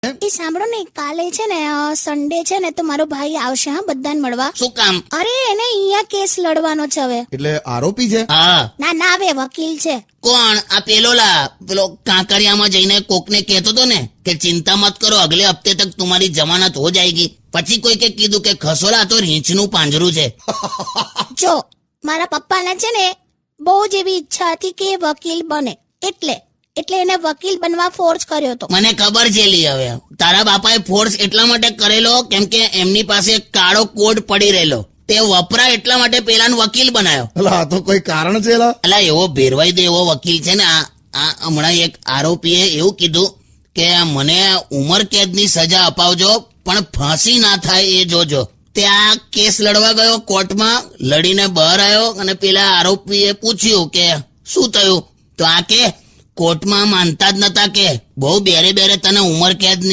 એ સાંભળો ને, કાલે છે ને સન્ડે છે ને, તો મારો ભાઈ આવશે હા બધાને મળવા. શું કામ? અરે એને અહીંયા કેસ લડવાનો છે હવે. એટલે આરોપી છે? હા. ના હવે વકીલ છે. કોણ? આ પેલો કાંકરિયામાં જઈને કોકને કહેતો હતો ને કે ચિંતા મત કરો, અગલે હफ्ते तक तुम्हारी जमानत हो जाएगी. પછી કોઈ કે કીધું કે ખસોલા તો રીંછનું પાંજરું છે. જો મારા પપ્પાને છે ને બહુ જ એવી ઈચ્છા હતી કે એ વકીલ બને, એટલે એને વકીલ બનવા ફોર્સ કર્યો હતો. મને ખબર છે લી. હવે તારા બાપાએ ફોર્સ એટલા માટે કરેલો કેમ કે એમની પાસે કાળો કોડ પડી રહેલો, તે વપરાય એટલા માટે પેલાનો વકીલ બનાવ્યો. એટલે આ તો કોઈ કારણ છે એલા. અલા એવો ભેરવાઈ દે એવો વકીલ છે ને આ હમણાં એક આરોપીએ એવું કીધું કે મને ઉંમર કેદની સજા અપાવજો પણ ફાંસી ના થાય એ જોજો. ત્યાં કેસ લડવા ગયો કોર્ટમાં, લડીને બહાર આવ્યો અને પેલા આરોપીએ પૂછ્યું કે શું થયું, તો આ કે કોર્ટમાં માનતા જ નતા કે બહુ બેરે તને ઉંમર કેદની